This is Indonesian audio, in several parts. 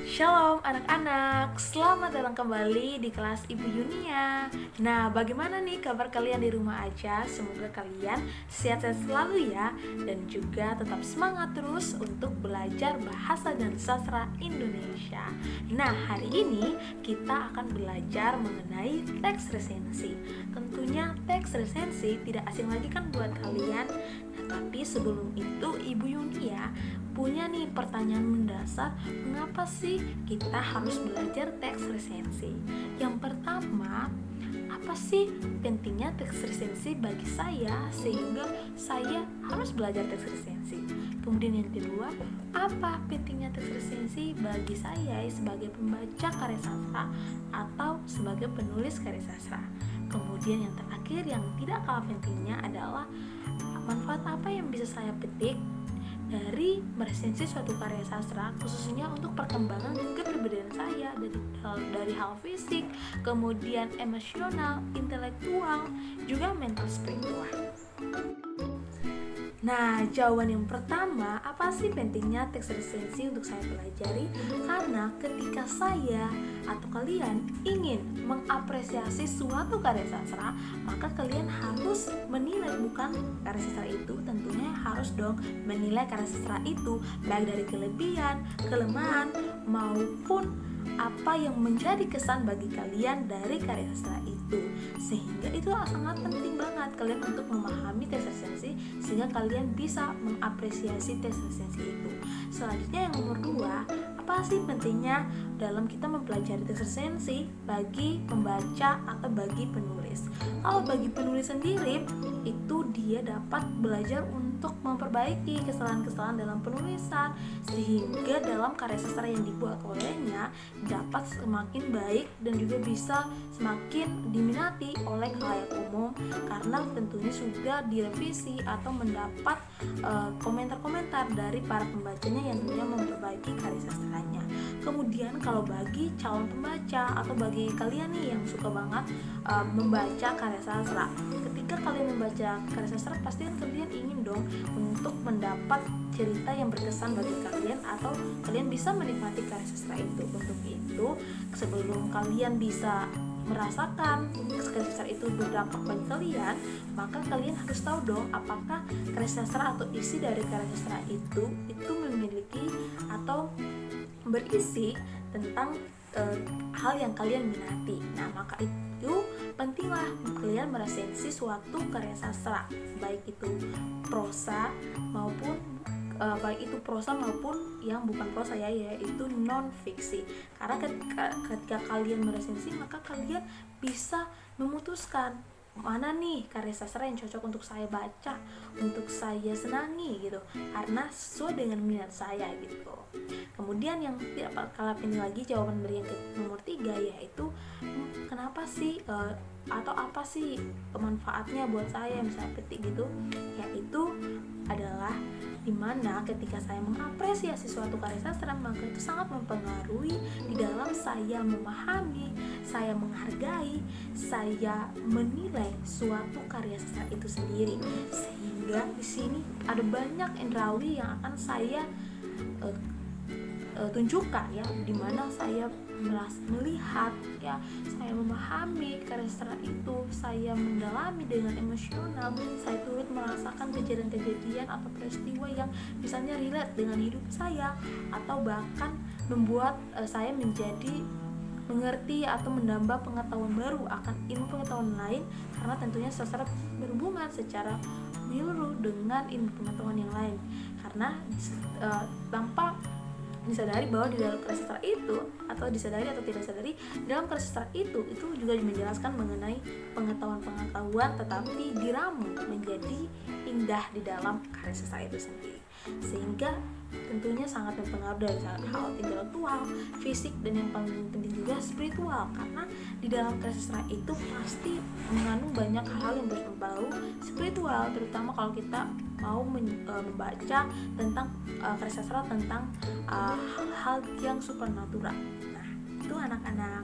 Shalom anak-anak, selamat datang kembali di kelas Ibu Yunia. Nah, bagaimana nih kabar kalian di rumah aja? Semoga kalian sehat-sehat selalu ya, dan juga tetap semangat terus untuk belajar bahasa dan sastra Indonesia. Nah, hari ini kita akan belajar mengenai teks resensi. Tentunya teks resensi tidak asing lagi kan buat kalian. Nah, tapi sebelum itu Ibu Yunia punya nih pertanyaan mendasar, mengapa sih kita harus belajar teks resensi? Yang pertama, apa sih pentingnya teks resensi bagi saya sehingga saya harus belajar teks resensi? Kemudian yang kedua, apa pentingnya teks resensi bagi saya sebagai pembaca karya sastra atau sebagai penulis karya sastra? Kemudian yang terakhir yang tidak kalah pentingnya adalah manfaat apa yang bisa saya petik dari meresensi suatu karya sastra, khususnya untuk perkembangan kepribadian saya dari hal fisik, kemudian emosional, intelektual, juga mental spiritual. Nah, jawaban yang pertama, apa sih pentingnya teks resensi untuk saya pelajari? Karena ketika saya atau kalian ingin mengapresiasi suatu karya sastra, maka kalian harus menilai bukan karya sastra itu, tentunya harus dong menilai karya sastra itu baik dari kelebihan, kelemahan, maupun apa yang menjadi kesan bagi kalian dari karya sastra itu. Sehingga itu sangat penting banget kalian untuk memahami teks resensi sehingga kalian bisa mengapresiasi teks resensi itu. Selanjutnya yang nomor 2, apa sih pentingnya dalam kita mempelajari teks resensi bagi pembaca atau bagi penulis? Kalau bagi penulis sendiri, itu dia dapat belajar untuk memperbaiki kesalahan-kesalahan dalam penulisan sehingga dalam karya sastra yang dibuat olehnya dapat semakin baik dan juga bisa semakin diminati oleh khalayak umum karena tentunya sudah direvisi atau mendapat komentar-komentar dari para pembacanya yang tentunya memperbaiki karya sastranya. Kemudian kalau bagi calon pembaca atau bagi kalian nih yang suka banget membaca karya sastra, ketika kalian membaca karya sastra pasti kan kalian ingin dong untuk mendapat cerita yang berkesan bagi kalian atau kalian bisa menikmati karya sastra itu. Untuk itu, sebelum kalian bisa merasakan karya sastra itu berdampak bagi kalian, maka kalian harus tahu dong apakah karya sastra atau isi dari karya sastra itu memiliki atau berisi tentang hal yang kalian minati. Nah, maka itu pentinglah kalian meresensi suatu karya sastra, baik itu prosa maupun yang bukan prosa ya, yaitu non fiksi. Karena ketika kalian meresensi, maka kalian bisa memutuskan mana nih karya sastra yang cocok untuk saya baca, untuk saya senangi gitu, karena sesuai dengan minat saya gitu. Kemudian yang tidak kalah penting lagi, jawaban dari yang nomor 3, yaitu kenapa sih atau apa sih manfaatnya buat saya misalnya petik gitu, yaitu adalah dimana ketika saya mengapresiasi suatu karya sastra, maka itu sangat mempengaruhi di dalam saya memahami, saya menghargai, saya menilai suatu karya sastra itu sendiri. Sehingga di sini ada banyak indrawi yang akan saya tunjukkan ya, dimana saya melihat ya, saya memahami karya sastra itu, saya mendalami dengan emosional, saya turut merasakan kejadian-kejadian atau peristiwa yang misalnya relate dengan hidup saya, atau bahkan membuat saya menjadi mengerti atau menambah pengetahuan baru akan ilmu pengetahuan lain, karena tentunya sastra berhubungan secara menyeluruh dengan ilmu pengetahuan yang lain. Karena tanpa disadari bahwa di dalam karya sastra itu, atau disadari atau tidak sadari, dalam karya sastra itu juga menjelaskan mengenai pengetahuan-pengetahuan, tetapi diramu menjadi indah di dalam karya sastra itu sendiri. Sehingga tentunya sangat mempengaruhi dari hal intelektual, fisik, dan yang paling penting juga spiritual, karena di dalam karya sastra itu pasti mengandung banyak hal yang berbau spiritual, terutama kalau kita mau membaca tentang karya sastra tentang hal-hal yang supernatural. Nah, itu anak-anak.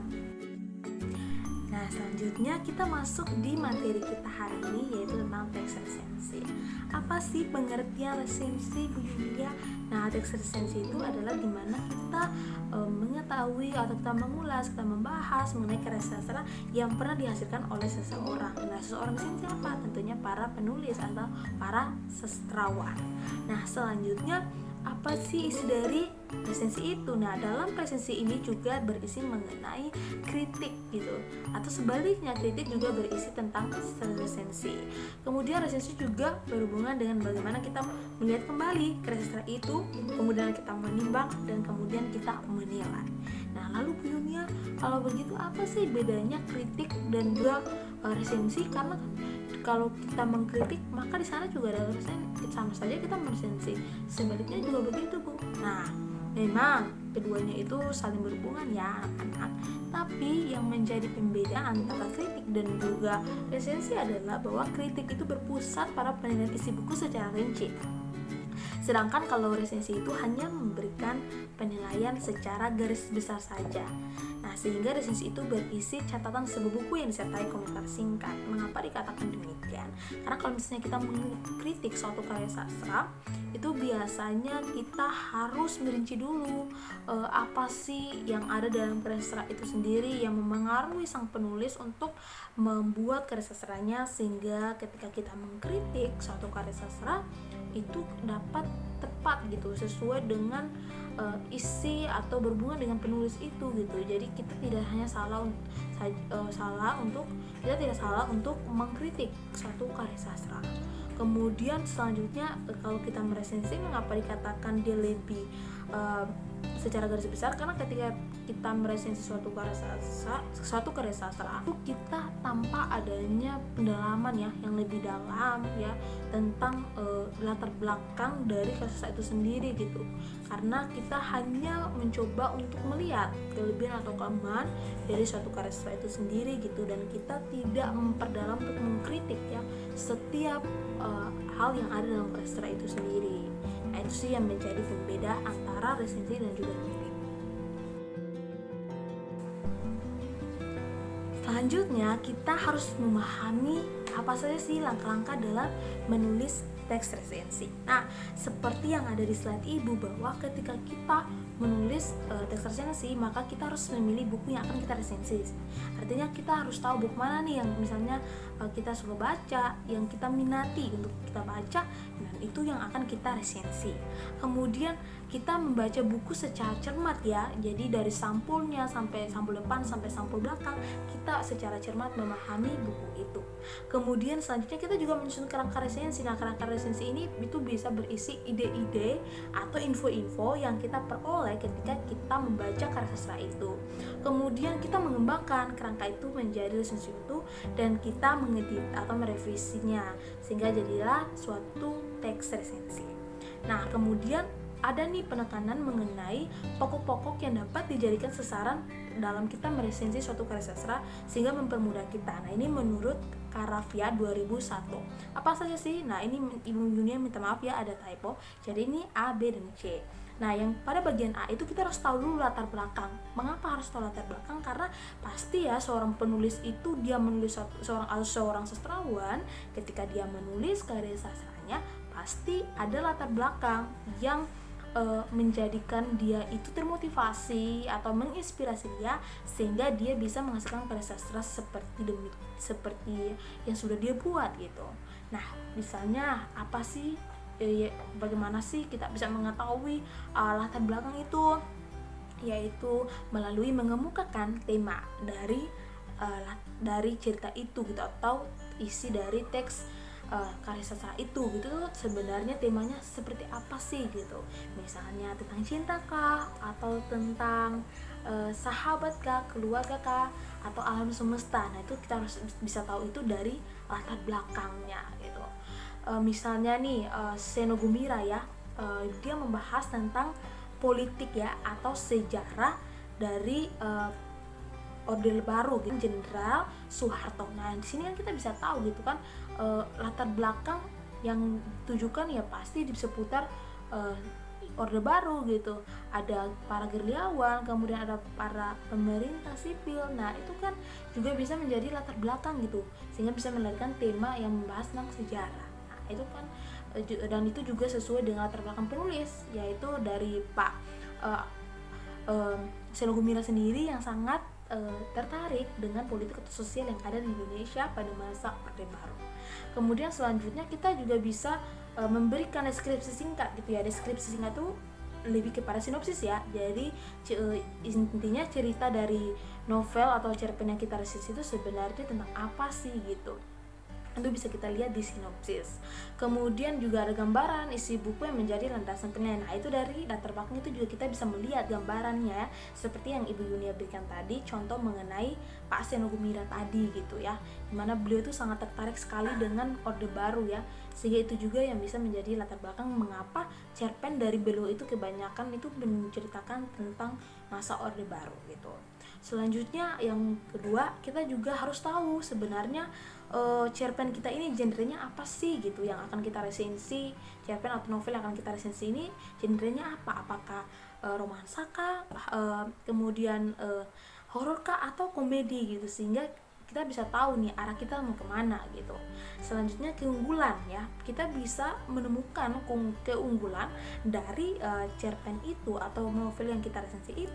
Nah, selanjutnya kita masuk di materi kita hari ini, yaitu tentang teks resensi. Apa sih pengertian resensi, Bu Yulia? Nah, teks resensi itu adalah dimana kita mengetahui atau kita mengulas, kita membahas mengenai karya sastra yang pernah dihasilkan oleh seseorang. Nah, seseorang ini siapa? Tentunya para penulis atau para sastrawan. Nah, selanjutnya apa sih isi dari resensi itu? Nah, dalam resensi ini juga berisi mengenai kritik gitu, atau sebaliknya kritik juga berisi tentang resensi. Kemudian resensi juga berhubungan dengan bagaimana kita melihat kembali karya sastra itu, kemudian kita menimbang dan kemudian kita menilai. Nah, lalu Bu Yunia, kalau begitu apa sih bedanya kritik dan juga resensi? Karena kalau kita mengkritik maka di sana juga ada resensi, sama saja kita meresensi. Sebaliknya juga begitu, Bu. Nah, memang keduanya itu saling berhubungan ya, anak-anak. Tapi yang menjadi pembeda antara kritik dan juga resensi adalah bahwa kritik itu berpusat pada penilaian isi buku secara rinci. Sedangkan kalau resensi itu hanya memberikan penilaian secara garis besar saja. Nah, sehingga resensi itu berisi catatan sebuah buku yang disertai komentar singkat. Mengapa dikatakan demikian? Karena kalau misalnya kita mengkritik suatu karya sastra, itu biasanya kita harus merinci dulu apa sih yang ada dalam karya sastra itu sendiri yang memengaruhi sang penulis untuk membuat karya sastranya, sehingga ketika kita mengkritik suatu karya sastra itu dapat tepat gitu, sesuai dengan isi atau berhubungan dengan penulis itu gitu. Jadi kita tidak hanya kita tidak salah untuk mengkritik suatu karya sastra. Kemudian selanjutnya kalau kita meresensi, mengapa dikatakan dia lebih secara garis besar? Karena ketika kita meresensi suatu karya sastra itu kita tanpa adanya pendalaman ya yang lebih dalam ya tentang latar belakang dari karya sastra itu sendiri gitu. Karena kita hanya mencoba untuk melihat kelebihan atau kelemahan dari suatu karya sastra itu sendiri gitu, dan kita tidak memperdalam untuk mengkritik ya setiap hal yang ada dalam karya sastra itu sendiri. Nah, itu sih yang menjadi pembeda antara resensi dan juga kritik. Selanjutnya kita harus memahami apa saja sih langkah-langkah dalam menulis teks resensi. Nah, seperti yang ada di slide ibu, bahwa ketika kita menulis teks resensi, maka kita harus memilih buku yang akan kita resensi. Artinya kita harus tahu buku mana nih yang misalnya kita suka baca, yang kita minati untuk kita baca, dan itu yang akan kita resensi. Kemudian kita membaca buku secara cermat ya, jadi dari sampulnya sampai sampul depan sampai sampul belakang, kita secara cermat memahami buku itu. Kemudian selanjutnya kita juga menyusun kerangka resensi. Nah, kerangka resensi ini itu bisa berisi ide-ide atau info-info yang kita peroleh ketika kita membaca karya sastra itu. Kemudian kita mengembangkan kerangka itu menjadi resensi itu, dan kita mengedit atau merevisinya sehingga jadilah suatu teks resensi. Nah, kemudian ada nih penekanan mengenai pokok-pokok yang dapat dijadikan sasaran dalam kita meresensi suatu karya sastra sehingga mempermudah kita. Nah, ini menurut Caravia 2001. Apa saja sih? Nah, ini Ibu Yunia minta maaf ya, ada typo. Jadi ini A, B, dan C. Nah, yang pada bagian A itu kita harus tahu dulu latar belakang. Mengapa harus tahu latar belakang? Karena pasti ya seorang penulis itu dia menulis seorang sastrawan, ketika dia menulis karya sastranya pasti ada latar belakang yang menjadikan dia itu termotivasi atau menginspirasi dia sehingga dia bisa menghasilkan karya sastra seperti yang sudah dia buat gitu. Nah, misalnya apa sih bagaimana sih kita bisa mengetahui latar belakang itu? Yaitu melalui mengemukakan tema dari cerita itu gitu, atau isi dari teks karya sastra itu gitu. Sebenarnya temanya seperti apa sih gitu, misalnya tentang cinta kah, atau tentang sahabat kah, keluarga kah, atau alam semesta. Nah, itu kita harus bisa tahu itu dari latar belakangnya gitu. Misalnya nih Seno Gumira ya, dia membahas tentang politik ya atau sejarah dari Orde Baru gitu, Jenderal Soeharto. Nah, di sini kan kita bisa tahu gitu kan latar belakang yang ditujukan ya pasti di seputar Orde Baru gitu, ada para gerilyawan, kemudian ada para pemerintah sipil. Nah itu kan juga bisa menjadi latar belakang gitu, sehingga bisa melahirkan tema yang membahas tentang sejarah. Nah itu kan dan itu juga sesuai dengan latar belakang penulis, yaitu dari Pak Seno Gumilar sendiri yang sangat tertarik dengan politik atau sosial yang ada di Indonesia pada masa Orde Baru. Kemudian selanjutnya kita juga bisa memberikan deskripsi singkat gitu ya. Deskripsi singkat itu lebih kepada sinopsis ya. Jadi intinya cerita dari novel atau cerpen yang kita resensi itu sebenarnya tentang apa sih gitu. Itu bisa kita lihat di sinopsis. Kemudian juga ada gambaran isi buku yang menjadi landasan penilaian. Nah itu dari latar belakang itu juga kita bisa melihat gambarannya, seperti yang Ibu Yunia berikan tadi, contoh mengenai Pak Seno Gumilar tadi gitu ya, dimana beliau itu sangat tertarik sekali dengan Orde Baru ya, sehingga itu juga yang bisa menjadi latar belakang mengapa cerpen dari beliau itu kebanyakan itu menceritakan tentang masa Orde Baru gitu. Selanjutnya yang kedua, kita juga harus tahu sebenarnya cerpen kita ini genrenya apa sih gitu yang akan kita resensi. Cerpen atau novel yang akan kita resensi ini genrenya apa? Apakah romansa kah, kemudian horor kah, atau komedi gitu, sehingga kita bisa tahu nih arah kita mau kemana gitu. Selanjutnya keunggulan ya, kita bisa menemukan keunggulan dari cerpen itu atau novel yang kita resensi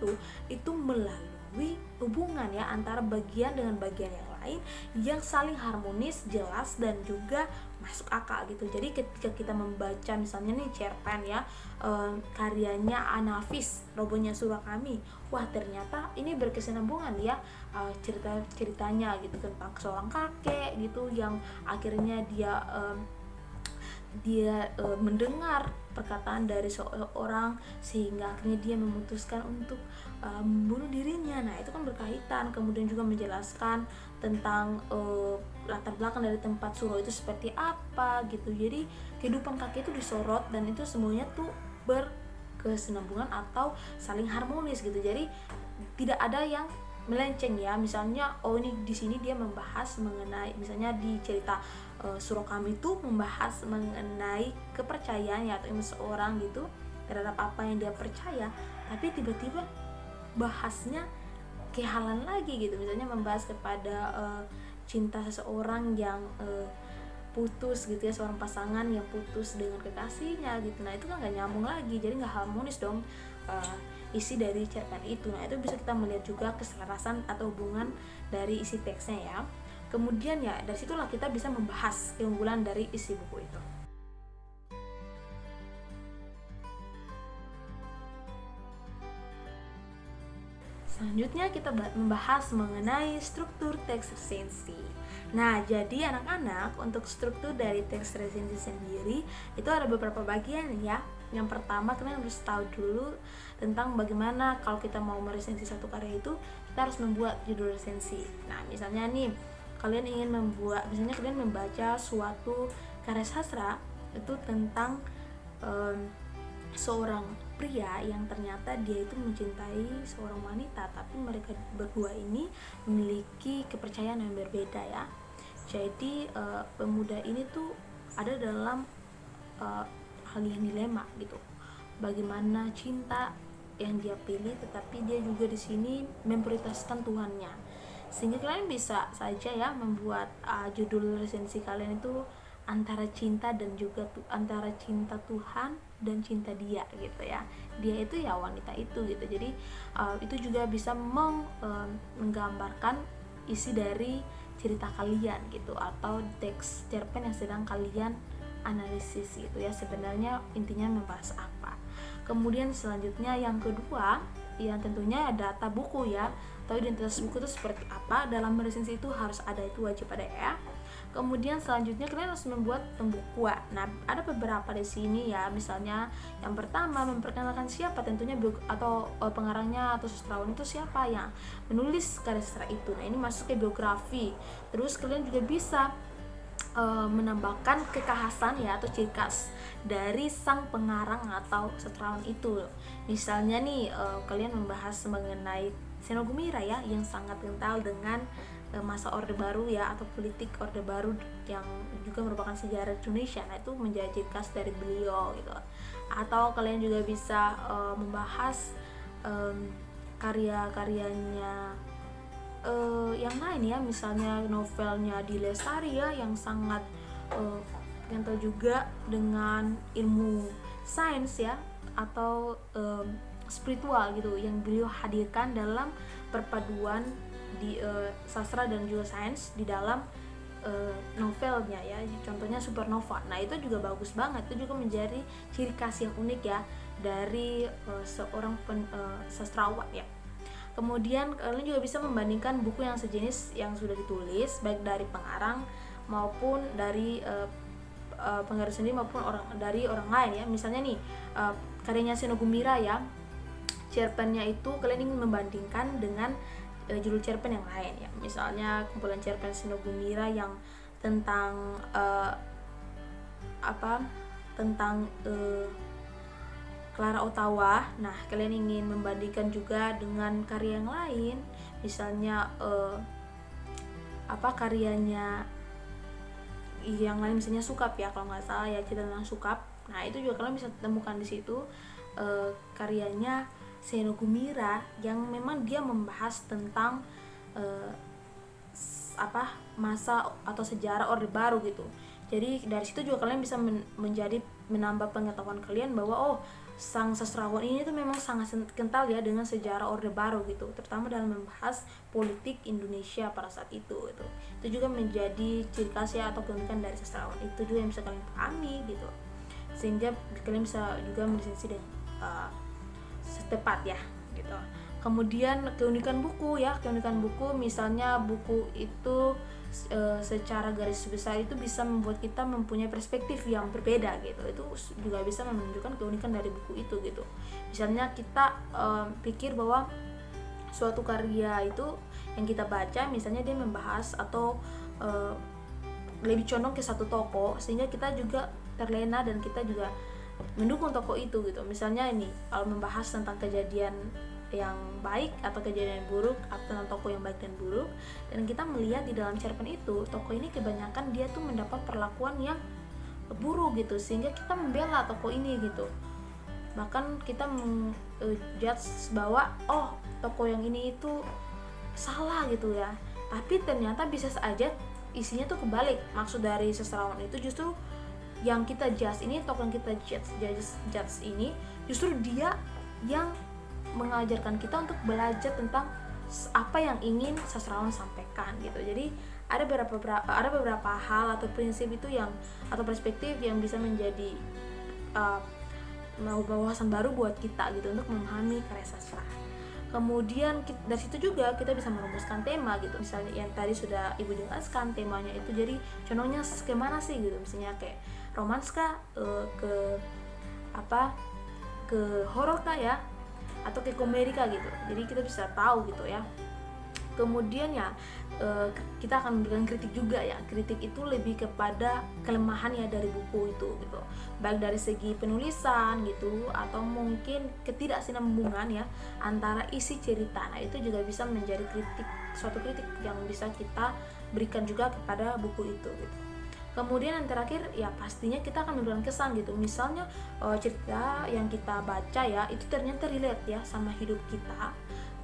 itu melalui hubungan ya antara bagian dengan bagian yang lain yang saling harmonis, jelas, dan juga masuk akal gitu. Jadi ketika kita membaca misalnya nih cerpen ya, karyanya Anafis, Robohnya Surakami, wah ternyata ini berkesinambungan ya, ceritanya gitu tentang seorang kakek gitu yang akhirnya dia mendengar perkataan dari seorang sehingga akhirnya dia memutuskan untuk membunuh dirinya. Nah itu kan berkaitan, kemudian juga menjelaskan tentang latar belakang dari tempat Suro itu seperti apa gitu. Jadi kehidupan kakek itu disorot dan itu semuanya tuh berkesinambungan atau saling harmonis gitu. Jadi tidak ada yang melenceng ya, misalnya ini di sini dia membahas mengenai, misalnya di cerita Surakami itu membahas mengenai kepercayaan ya, atau iman seorang gitu terhadap apa yang dia percaya, tapi tiba-tiba bahasnya kehalan lagi gitu, misalnya membahas kepada cinta seseorang yang putus gitu ya, seorang pasangan yang putus dengan kekasihnya gitu. Nah itu kan gak nyambung lagi, jadi gak harmonis dong isi dari cerpen itu. Nah itu bisa kita melihat juga keselarasan atau hubungan dari isi teksnya ya. Kemudian ya dari situlah kita bisa membahas keunggulan dari isi buku itu. Selanjutnya kita membahas mengenai struktur teks resensi. Nah, jadi anak-anak, untuk struktur dari teks resensi sendiri itu ada beberapa bagian ya. Yang pertama, kalian harus tahu dulu tentang bagaimana kalau kita mau meresensi satu karya itu, kita harus membuat judul resensi. Nah, misalnya nih, kalian ingin membuat, misalnya kalian membaca suatu karya sastra itu tentang seorang pria yang ternyata dia itu mencintai seorang wanita, tapi mereka berdua ini memiliki kepercayaan yang berbeda ya. Jadi pemuda ini tuh ada dalam hal yang dilema gitu. Bagaimana cinta yang dia pilih, tetapi dia juga di sini memprioritaskan Tuhannya. Sehingga kalian bisa saja ya membuat judul resensi kalian itu antara cinta dan juga antara cinta Tuhan dan cinta dia gitu ya. Dia itu ya wanita itu gitu. Jadi itu juga bisa menggambarkan isi dari cerita kalian gitu, atau teks cerpen yang sedang kalian analisis gitu ya. Sebenarnya intinya membahas apa. Kemudian selanjutnya yang kedua, yang tentunya data buku ya, atau identitas buku itu seperti apa. Dalam resensi itu harus ada, itu wajib ada ya. Kemudian selanjutnya kalian harus membuat pembukuan. Nah, ada beberapa di sini ya. Misalnya yang pertama, memperkenalkan siapa tentunya atau pengarangnya atau sastrawan itu siapa yang menulis karya sastra itu. Nah, ini masuk ke biografi. Terus kalian juga bisa menambahkan kekhasan ya atau ciri khas dari sang pengarang atau sastrawan itu. Misalnya nih kalian membahas mengenai Seno Gumilar ya, yang sangat kental dengan masa Orde Baru ya, atau politik Orde Baru yang juga merupakan sejarah Indonesia. Nah, itu menjadi ciri khas dari beliau gitu. Atau kalian juga bisa membahas karya-karyanya yang lain ya, misalnya novelnya Adi Lestari ya, yang sangat kental juga dengan ilmu sains ya, atau spiritual gitu, yang beliau hadirkan dalam perpaduan di sastra dan juga sains di dalam novelnya ya, contohnya Supernova. Nah, itu juga bagus banget, itu juga menjadi ciri khas yang unik ya dari seorang sastrawan ya. Kemudian kalian juga bisa membandingkan buku yang sejenis yang sudah ditulis baik dari pengarang maupun dari penggarap sendiri maupun dari orang lain ya. Misalnya nih karyanya Seno Gumira ya, cerpennya itu kalian ingin membandingkan dengan judul cerpen yang lain ya. Misalnya kumpulan cerpen Seno Gumira yang tentang tentang Clara Ottawa. Nah, kalian ingin membandingkan juga dengan karya yang lain, misalnya karyanya yang lain, misalnya Sukap ya, kalau nggak salah ya, cerita tentang Sukap. Nah, itu juga kalian bisa temukan di situ karyanya Seno Gumira yang memang dia membahas tentang masa atau sejarah Orde Baru gitu. Jadi dari situ juga kalian bisa menambah pengetahuan kalian bahwa sang sastrawan ini tuh memang sangat kental ya dengan sejarah Orde Baru gitu, terutama dalam membahas politik Indonesia pada saat itu gitu. Itu juga menjadi ciri khas ya atau keunikan dari sastrawan itu juga yang bisa kalian pahami gitu, sehingga kalian bisa juga meresensi dengan setepat ya gitu. Kemudian keunikan buku ya, misalnya buku itu secara garis besar itu bisa membuat kita mempunyai perspektif yang berbeda gitu. Itu juga bisa menunjukkan keunikan dari buku itu gitu. Misalnya kita pikir bahwa suatu karya itu yang kita baca, misalnya dia membahas atau lebih condong ke satu tokoh, sehingga kita juga terlena dan kita juga mendukung tokoh itu gitu. Misalnya ini kalau membahas tentang kejadian yang baik atau kejadian buruk atau tentang tokoh yang baik dan buruk, dan kita melihat di dalam cerpen itu tokoh ini kebanyakan dia tuh mendapat perlakuan yang buruk gitu, sehingga kita membela tokoh ini gitu. Bahkan kita judge bahwa tokoh yang ini itu salah gitu ya, tapi ternyata bisa saja isinya tuh kebalik. Maksud dari sastrawan itu justru yang kita judge ini, tokoh yang kita judge ini justru dia yang mengajarkan kita untuk belajar tentang apa yang ingin sastrawan sampaikan gitu. Jadi ada beberapa hal atau prinsip itu yang atau perspektif yang bisa menjadi wawasan baru buat kita gitu untuk memahami karya sastra. Kemudian dari situ juga kita bisa merumuskan tema gitu. Misalnya yang tadi sudah Ibu jelaskan temanya itu, jadi condongnya kemana sih gitu. Misalnya kayak romans kah, ke horor kah ya, atau ke komedi kah gitu. Jadi kita bisa tahu gitu ya. Kemudian ya kita akan memberikan kritik juga ya. Kritik itu lebih kepada kelemahan ya dari buku itu gitu, baik dari segi penulisan gitu atau mungkin ketidaksinambungan ya antara isi cerita. Nah, itu juga bisa menjadi suatu kritik yang bisa kita berikan juga kepada buku itu gitu. Kemudian yang terakhir ya pastinya kita akan memberikan kesan gitu. Misalnya cerita yang kita baca ya itu ternyata relate ya sama hidup kita,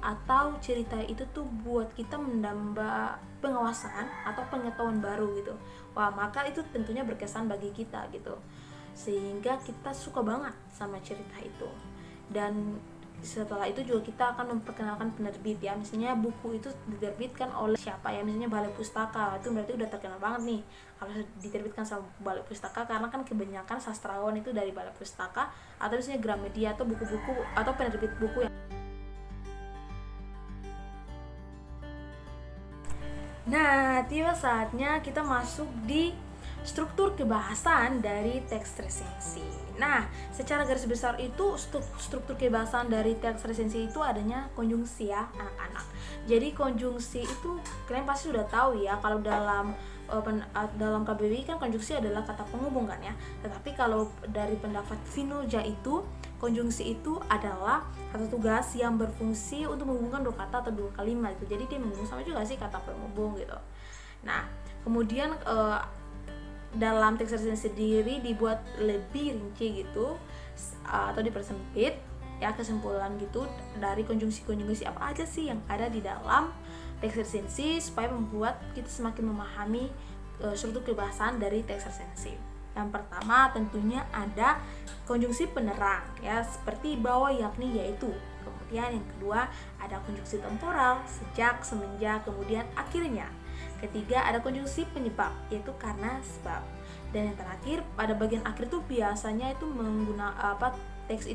atau cerita itu tuh buat kita menambah pengawasan atau pengetahuan baru gitu. Wah, maka itu tentunya berkesan bagi kita gitu, sehingga kita suka banget sama cerita itu. Dan setelah itu juga kita akan memperkenalkan penerbit ya. Misalnya buku itu diterbitkan oleh siapa ya, misalnya Balai Pustaka, itu berarti udah terkenal banget nih kalau diterbitkan sama Balai Pustaka, karena kan kebanyakan sastrawan itu dari Balai Pustaka, atau misalnya Gramedia atau buku-buku atau penerbit buku yang. Nah, tiba saatnya kita masuk di struktur kebahasan dari teks resensi. Nah, secara garis besar itu struktur kebahasan dari teks resensi itu adanya konjungsi ya, anak-anak. Jadi konjungsi itu kalian pasti sudah tahu ya, kalau dalam KBBI kan konjungsi adalah kata penghubung kan ya. Tetapi kalau dari pendapat Vinoja itu konjungsi itu adalah kata tugas yang berfungsi untuk menghubungkan dua kata atau dua kalimat gitu. Jadi dia menghubung, sama juga sih kata penghubung gitu. Nah, kemudian dalam teks resensi sendiri dibuat lebih rinci gitu, atau dipersempit ya, kesimpulan gitu dari konjungsi-konjungsi apa aja sih yang ada di dalam teks resensi, supaya membuat kita semakin memahami struktur kebahasan dari teks resensi. Yang pertama tentunya ada konjungsi penerang ya, seperti bawah, yakni, yaitu. Kemudian yang kedua ada konjungsi temporal, sejak, semenjak, kemudian akhirnya. Ketiga ada konjungsi penyebab, yaitu karena, sebab. Dan yang terakhir pada bagian akhir itu biasanya itu teks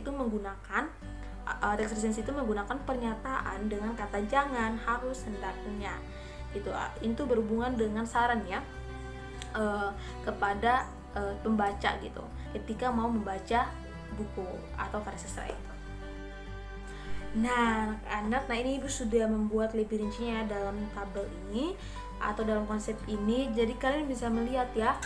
resensi itu menggunakan pernyataan dengan kata jangan, harus, hendaknya. Itu berhubungan dengan saran ya, kepada pembaca gitu ketika mau membaca buku atau karya sastra itu. Nah, anak-anak, ini Ibu sudah membuat lebih rincinya dalam tabel ini atau dalam konsep ini. Jadi kalian bisa melihat ya,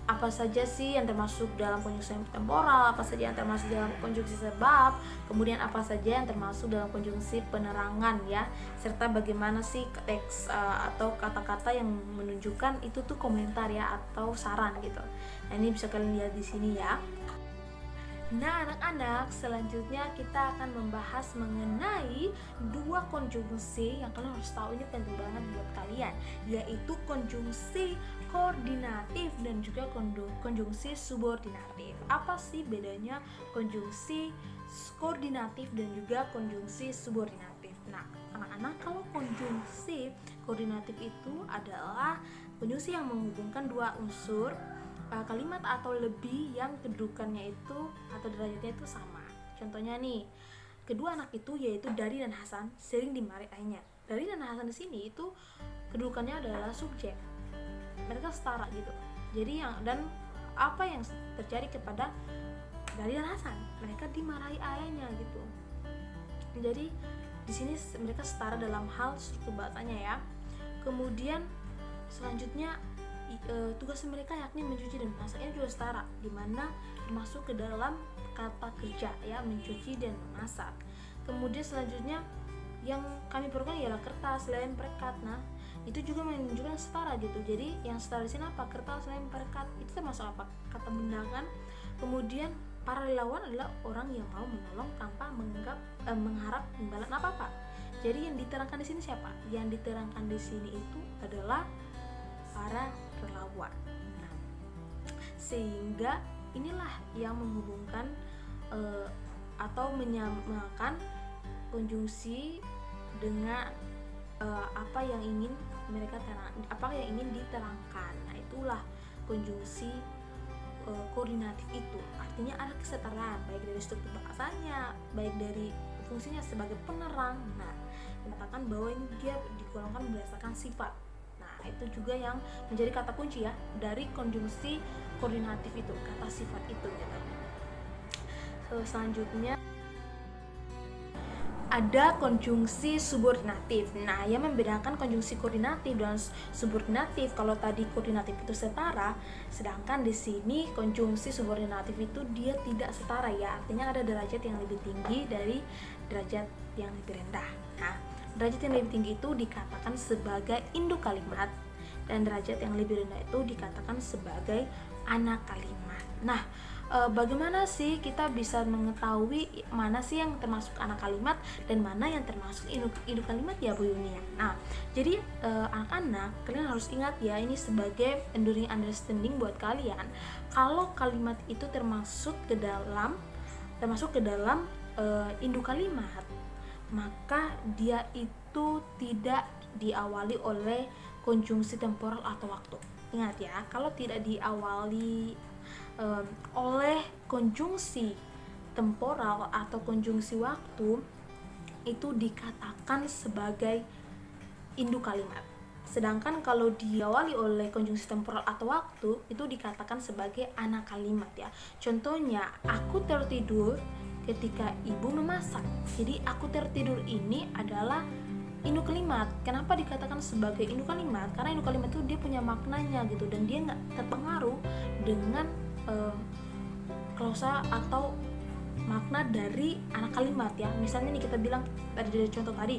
apa saja sih yang termasuk dalam konjungsi temporal, apa saja yang termasuk dalam konjungsi sebab, kemudian apa saja yang termasuk dalam konjungsi penerangan ya, serta bagaimana sih teks atau kata-kata yang menunjukkan itu tuh komentar ya atau saran gitu. Nah, ini bisa kalian lihat di sini ya. Nah, anak-anak, selanjutnya kita akan membahas mengenai dua konjungsi yang kalian harus tahu, ini penting banget buat kalian, yaitu konjungsi koordinatif dan juga konjungsi subordinatif. Apa sih bedanya konjungsi koordinatif dan juga konjungsi subordinatif? Nah, anak-anak, kalau konjungsi koordinatif itu adalah konjungsi yang menghubungkan dua unsur kalimat atau lebih yang kedudukannya itu atau derajatnya itu sama. Contohnya nih, kedua anak itu yaitu Dari dan Hasan sering dimarahi ayahnya. Dari dan Hasan di sini itu kedudukannya adalah subjek. Mereka setara gitu. Jadi apa yang terjadi kepada Dari dan Hasan? Mereka dimarahi ayahnya gitu. Jadi di sini mereka setara dalam hal struktur bahasanya ya. Kemudian selanjutnya tugas mereka yakni mencuci dan memasaknya juga setara, dimana masuk ke dalam kata kerja ya, mencuci dan memasak. Kemudian selanjutnya yang kami perlukan ialah kertas, lem, perekat. Nah, itu juga menunjukkan setara gitu. Jadi yang setara di sini apa? Kertas, lem, perekat. Itu termasuk apa? Kata benda kan. Kemudian para relawan adalah orang yang mau menolong tanpa mengharap imbalan apa-apa. Jadi yang diterangkan di sini siapa? Yang diterangkan di sini itu adalah para relawan. Nah, sehingga inilah yang menghubungkan atau menyamakan konjungsi dengan apa yang ingin diterangkan. Nah, itulah konjungsi koordinatif itu. Artinya ada kesetaraan baik dari struktur bahasanya, baik dari fungsinya sebagai penerang. Nah, dikatakan bahwa ini dia digolongkan berdasarkan sifat. Itu juga yang menjadi kata kunci ya dari konjungsi koordinatif itu, kata sifat itu gitu. Selanjutnya ada konjungsi subordinatif. Nah, yang membedakan konjungsi koordinatif dan subordinatif, kalau tadi koordinatif itu setara, sedangkan di sini konjungsi subordinatif itu dia tidak setara ya. Artinya ada derajat yang lebih tinggi dari derajat yang lebih rendah. Nah, derajat yang lebih tinggi itu dikatakan sebagai induk kalimat, dan derajat yang lebih rendah itu dikatakan sebagai anak kalimat. Nah, bagaimana sih kita bisa mengetahui mana sih yang termasuk anak kalimat dan mana yang termasuk induk kalimat ya Bu Yunia? Nah, jadi anak-anak, kalian harus ingat ya, ini sebagai enduring understanding buat kalian. Kalau kalimat itu termasuk ke dalam induk kalimat, maka dia itu tidak diawali oleh konjungsi temporal atau waktu. Ingat ya, kalau tidak diawali oleh konjungsi temporal atau konjungsi waktu, itu dikatakan sebagai induk kalimat. Sedangkan kalau diawali oleh konjungsi temporal atau waktu, itu dikatakan sebagai anak kalimat ya. Contohnya, aku tertidur ketika ibu memasak. Jadi aku tertidur ini adalah induk kalimat. Kenapa dikatakan sebagai induk kalimat? Karena induk kalimat itu dia punya maknanya gitu, dan dia nggak terpengaruh dengan klausa atau makna dari anak kalimat ya. Misalnya nih kita bilang dari contoh tadi,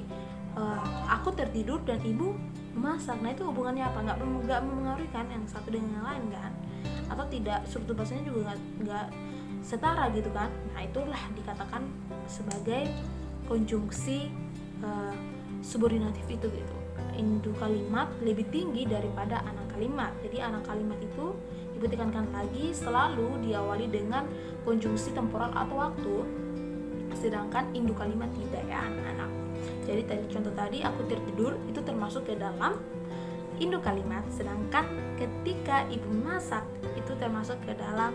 aku tertidur dan ibu memasak. Nah itu hubungannya apa? Nggak mempengaruhi kan yang satu dengan yang lain kan? Atau tidak, struktur bahasanya juga nggak setara gitu kan? Nah itulah dikatakan sebagai konjungsi subordinatif itu gitu. Induk kalimat lebih tinggi daripada anak kalimat. Jadi anak kalimat itu, ibu tekankan lagi, selalu diawali dengan konjungsi temporal atau waktu, sedangkan induk kalimat tidak ya anak-anak. Jadi tadi contoh tadi, aku tertidur itu termasuk ke dalam induk kalimat, sedangkan ketika ibu masak itu termasuk ke dalam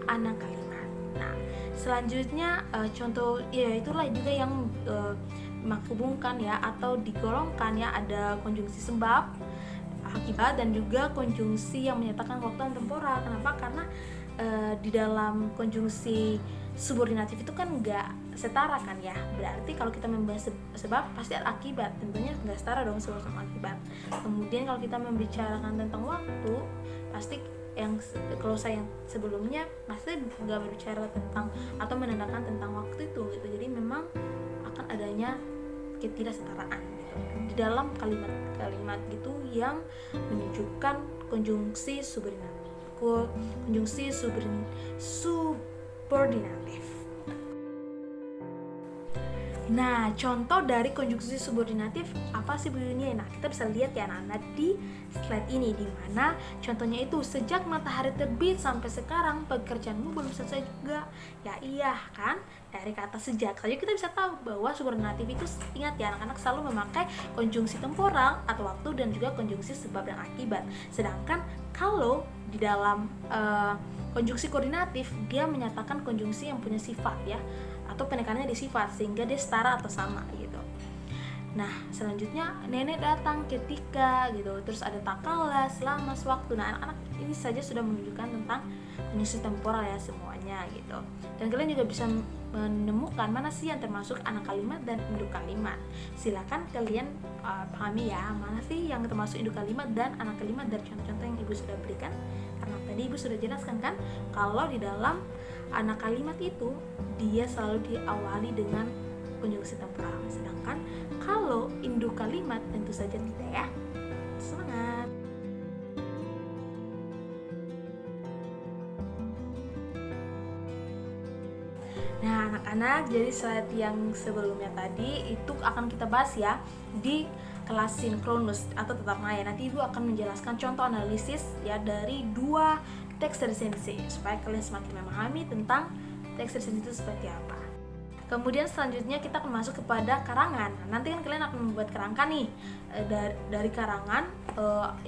anak kalimat. Nah selanjutnya contoh ya itulah juga yang menghubungkan ya atau digolongkan ya, ada konjungsi sebab, akibat, dan juga konjungsi yang menyatakan waktu dan temporal. Kenapa? Karena di dalam konjungsi subordinatif itu kan nggak setara kan ya. Berarti kalau kita membahas sebab pasti ada akibat, tentunya nggak setara dong sebab sama akibat. Kemudian kalau kita membicarakan tentang waktu, pasti yang kalau saya yang sebelumnya pasti nggak berbicara tentang atau menandakan tentang waktu itu gitu. Jadi memang akan adanya ketidaksetaraan gitu di dalam kalimat-kalimat gitu yang menunjukkan konjungsi subordinatif. Nah, contoh dari konjungsi subordinatif apa sih bunyinya? Nah, kita bisa lihat ya anak-anak di slide ini, di mana contohnya itu sejak matahari terbit sampai sekarang pekerjaanmu belum selesai juga. Ya iya kan? Dari kata sejak saja kita bisa tahu bahwa subordinatif itu, ingat ya anak-anak, selalu memakai konjungsi temporal atau waktu dan juga konjungsi sebab dan akibat. Sedangkan kalau di dalam konjungsi koordinatif, dia menyatakan konjungsi yang punya sifat ya, atau penekanannya di sifat sehingga dia setara atau sama gitu. Nah selanjutnya nenek datang ketika gitu, terus ada tak kala, selama, sewaktu. Nah anak-anak ini saja sudah menunjukkan tentang konjungsi temporal ya semuanya gitu. Dan kalian juga bisa menemukan mana sih yang termasuk anak kalimat dan induk kalimat. Silakan kalian pahami ya mana sih yang termasuk induk kalimat dan anak kalimat dari contoh-contoh yang ibu sudah berikan. Karena tadi ibu sudah jelaskan kan kalau di dalam anak kalimat itu dia selalu diawali dengan konjungsi temporal, sedangkan kalau induk kalimat tentu saja tidak ya. Semangat. Nah anak-anak, jadi slide yang sebelumnya tadi itu akan kita bahas ya di kelas sinkronus atau tetap maya. Nanti ibu akan menjelaskan contoh analisis ya dari dua teks resensi supaya kalian semakin memahami tentang teks resensi itu seperti apa. Kemudian selanjutnya kita akan masuk kepada karangan. Nah, nanti kan kalian akan membuat kerangka nih dari karangan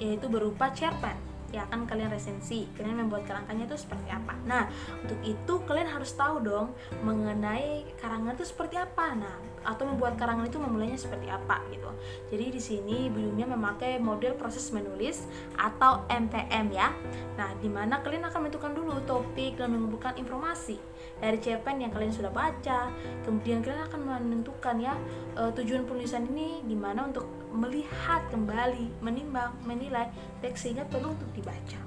yaitu berupa cerpen. Ya kan kalian resensi, kalian membuat kerangkanya itu seperti apa. Nah untuk itu kalian harus tahu dong mengenai karangan itu seperti apa. Nah atau membuat karangan itu memulainya seperti apa gitu. Jadi di sini Buyumnya memakai model proses menulis atau MPM ya. Nah di mana kalian akan menentukan dulu topik dan mengumpulkan informasi dari cerpen yang kalian sudah baca. Kemudian kalian akan menentukan ya tujuan penulisan ini di mana untuk melihat kembali, menimbang, menilai teks sehingga perlu untuk dibaca.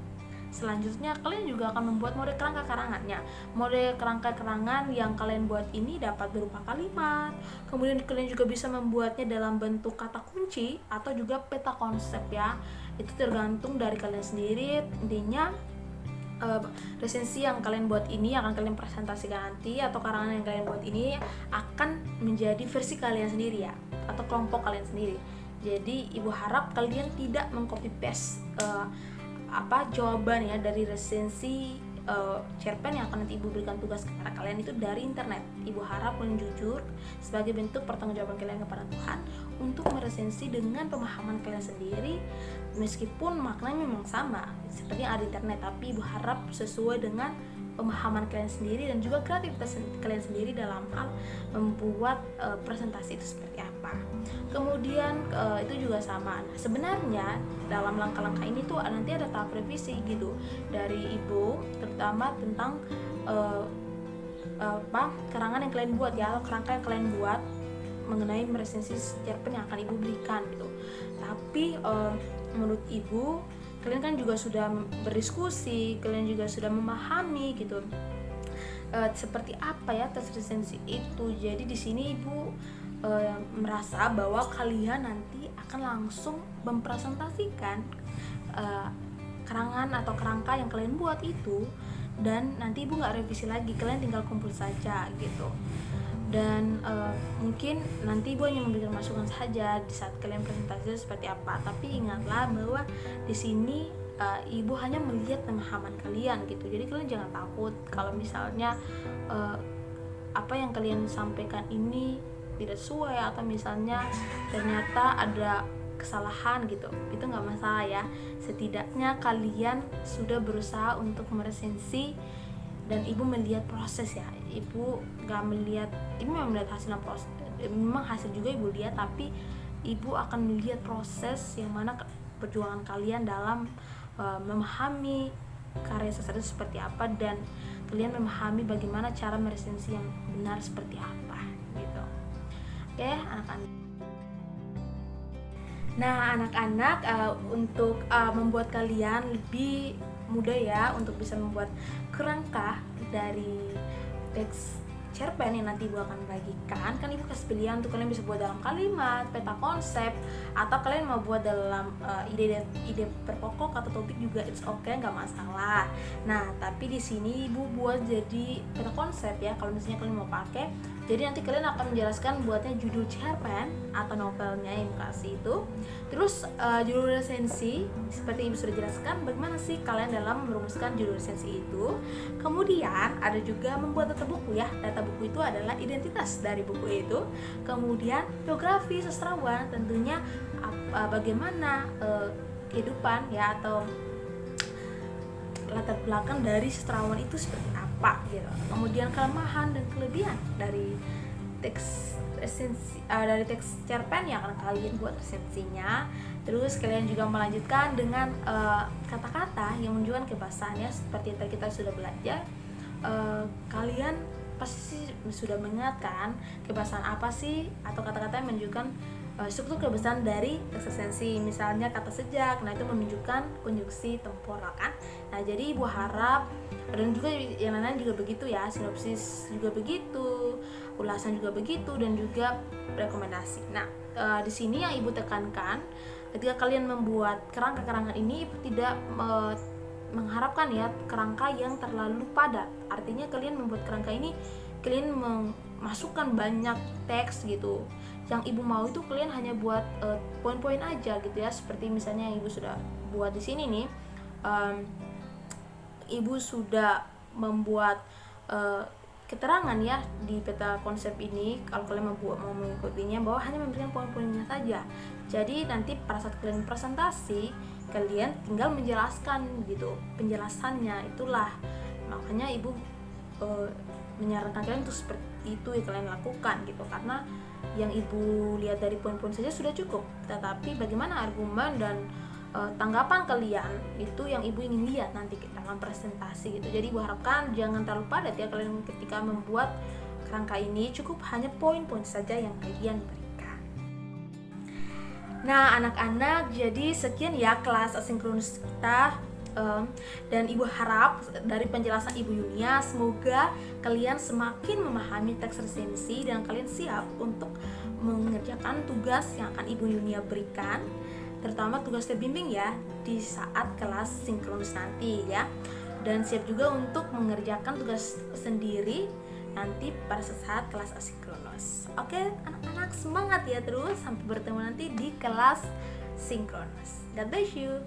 Selanjutnya kalian juga akan membuat model kerangka karangannya. Model kerangka karangan yang kalian buat ini dapat berupa kalimat. Kemudian kalian juga bisa membuatnya dalam bentuk kata kunci atau juga peta konsep ya. Itu tergantung dari kalian sendiri. Intinya resensi yang kalian buat ini akan kalian presentasikan nanti, atau karangan yang kalian buat ini akan menjadi versi kalian sendiri ya, atau kelompok kalian sendiri. Jadi ibu harap kalian tidak mengcopy paste jawaban ya dari resensi cerpen yang akan nanti ibu berikan tugas kepada kalian itu dari internet. Ibu harap kalian jujur sebagai bentuk pertanggungjawaban kalian kepada Tuhan untuk meresensi dengan pemahaman kalian sendiri, meskipun maknanya memang sama seperti yang ada di internet, tapi ibu harap sesuai dengan pemahaman kalian sendiri dan juga kreativitas kalian sendiri dalam hal membuat presentasi itu seperti apa. Kemudian itu juga sama. Nah, sebenarnya dalam langkah-langkah ini tuh nanti ada tahap revisi gitu dari ibu, terutama tentang karangan yang kalian buat ya, kerangka yang kalian buat mengenai meresensi cerpen yang akan ibu berikan gitu. Tapi menurut ibu, kalian kan juga sudah berdiskusi, kalian juga sudah memahami gitu seperti apa ya tes resensi itu. Jadi di sini ibu merasa bahwa kalian nanti akan langsung mempresentasikan kerangan atau kerangka yang kalian buat itu, dan nanti ibu nggak revisi lagi, kalian tinggal kumpul saja gitu. Dan mungkin nanti ibu hanya memberikan masukan saja di saat kalian presentasi seperti apa, tapi ingatlah bahwa di sini ibu hanya melihat pemahaman kalian gitu. Jadi kalian jangan takut kalau misalnya apa yang kalian sampaikan ini tidak sesuai, atau misalnya ternyata ada kesalahan gitu, itu nggak masalah ya. Setidaknya kalian sudah berusaha untuk meresensi, dan ibu melihat proses ya. Ibu memang melihat hasil proses, memang hasil juga ibu lihat, tapi ibu akan melihat proses yang mana perjuangan kalian dalam memahami karya sastra seperti apa, dan kalian memahami bagaimana cara meresensi yang benar seperti apa gitu. Oke, anak-anak. Nah, anak-anak, untuk membuat kalian lebih mudah ya untuk bisa membuat kerangka dari teks cerpen yang nanti ibu akan bagikan. Kan ibu kasih pilihan untuk kalian bisa buat dalam kalimat, peta konsep, atau kalian mau buat dalam ide per pokok atau topik juga it's okay, nggak masalah. Nah, tapi di sini ibu buat jadi peta konsep ya, kalau misalnya kalian mau pakai. Jadi nanti kalian akan menjelaskan buatnya judul cerpen atau novelnya yang ibu kasih itu. Terus judul resensi, seperti ibu sudah jelaskan bagaimana sih kalian dalam merumuskan judul resensi itu. Kemudian ada juga membuat data buku ya. Data buku itu adalah identitas dari buku itu. Kemudian biografi sastrawan, tentunya bagaimana kehidupan ya, atau latar belakang dari sastrawan itu seperti apa gitu. Kemudian kelemahan dan kelebihan dari teks resensi, dari teks cerpen yang akan kalian buat resensinya. Terus kalian juga melanjutkan dengan kata-kata yang menunjukkan kebahasan ya, seperti yang tadi kita sudah belajar. Kalian pasti sudah mengingatkan kebahasan apa sih, atau kata-kata yang menunjukkan struktur kebahasan dari teks resensi. Misalnya kata sejak, nah itu menunjukkan konjungsi temporal kan. Nah, jadi ibu harap, dan juga yang lain-lain juga begitu ya, sinopsis juga begitu, ulasan juga begitu, dan juga rekomendasi. Nah, di sini yang ibu tekankan, ketika kalian membuat kerangka-kerangka ini, ibu tidak mengharapkan ya kerangka yang terlalu padat. Artinya kalian membuat kerangka ini, kalian memasukkan banyak teks gitu. Yang ibu mau itu kalian hanya buat poin-poin aja gitu ya, seperti misalnya yang ibu sudah buat di sini nih. Ibu sudah membuat keterangan ya di peta konsep ini, kalau kalian mau mengikutinya, bahwa hanya memberikan poin-poinnya saja. Jadi nanti pada saat kalian presentasi, kalian tinggal menjelaskan gitu, penjelasannya itulah. Makanya ibu menyarankan kalian untuk seperti itu yang kalian lakukan gitu, karena yang ibu lihat dari poin-poin saja sudah cukup, tetapi bagaimana argumen dan tanggapan kalian itu yang ibu ingin lihat nanti dalam presentasi gitu. Jadi ibu harapkan jangan terlalu padat ya kalian ketika membuat kerangka ini, cukup hanya poin-poin saja yang kalian berikan. Nah, anak-anak, jadi sekian ya kelas asinkronus kita. Dan ibu harap dari penjelasan ibu Yunia, semoga kalian semakin memahami teks resensi dan kalian siap untuk mengerjakan tugas yang akan ibu Yunia berikan, terutama tugas terbimbing ya di saat kelas sinkronus nanti ya. Dan siap juga untuk mengerjakan tugas sendiri nanti pada saat kelas asinkronus. Oke, anak-anak, semangat ya terus, sampai bertemu nanti di kelas sinkronus. God bless you.